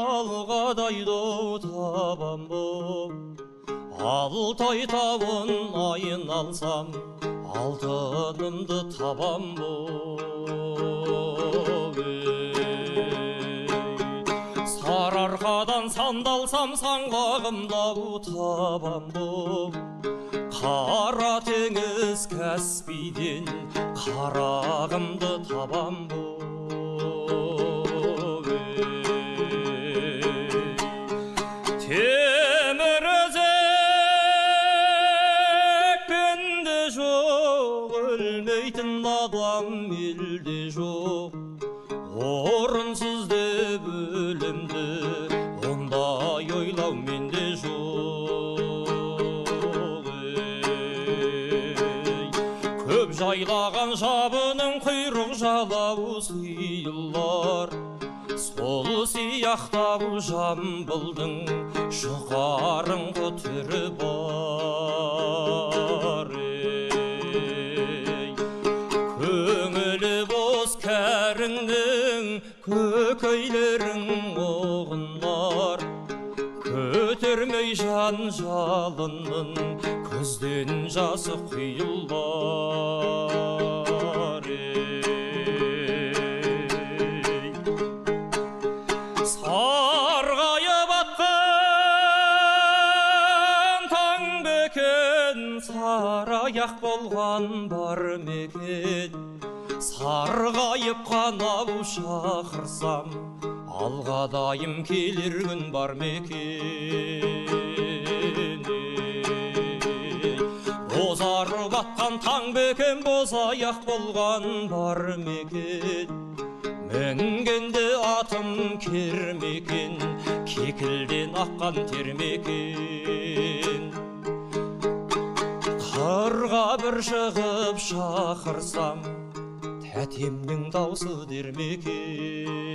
алғадайды табам боп, Алтай тауын айын алсам, алтынымды табам боп. Сарыарқадан сандалсам, саңлағымда табам боп, Қара теңіз Каспийден қарағымды табам боп. Темірізекпенде жоқ, өлмейтін адам елде жоқ, орынсыз деп өлімді ондай ойлау менде жоқ. Көп жайлаған жабының құйрық жалау сыйлар, сол сияқтау Жамбылдың жұқарыңғы түрі бар. Көңілі боз кәріңнің көкейлерің оғынлар, көтермей жан жалынның көзден жасы құйылар. Сарғайып атқан таң бекен, сараяқ болған бар мекен, сарғайып қанау шақырсам, алғадайым келер күн бар мекен. Бозарып атқан таң бекен, бозаяқ болған бар мекен, мінгенде атым кермекен, кекілден аққан термекен. Қырға бір шығып шақырсам, тәтемнің даусы дермекен.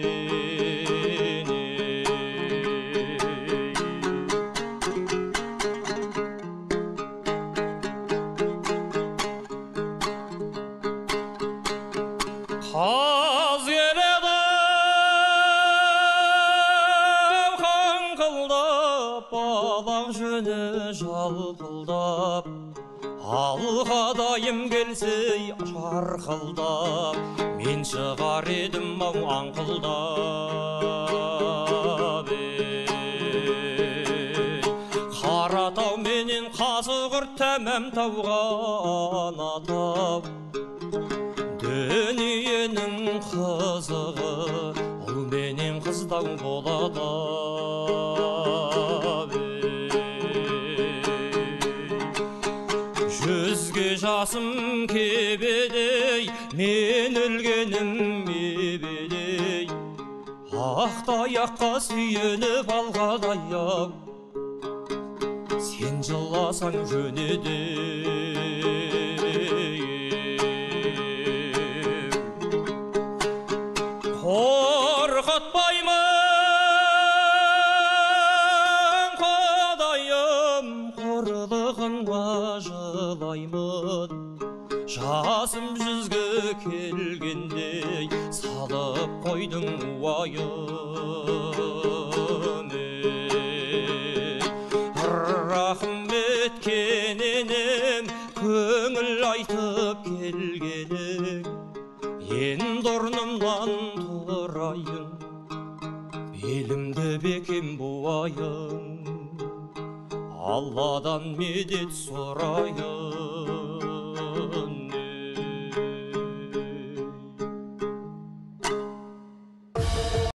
Қаз келеді қаңқылдап, балақ жүні жалпылдап, алғадайым келсе жарқылдап, мен шығар едім ау аңқылдап. Қаратау менен Қазығұрт тәмәм тауға анатау, дүниенің қызығы ұл менен қыздау болады. Жүзге жасым кебедей, мен өлгенім мебедей, ақтаяққа сүйеніп алғадай-ау, сен жыласаң жөнедей. Қорқытпаймын Құдайым, қорлығыңа жылаймын, жасым жүзге келгендей салып қойдың уайым. Рахмет енем, көңіл айтып келгенің, енді орнымнан тұрайын, елімді бекем буайын, Алладан медет сұрайын.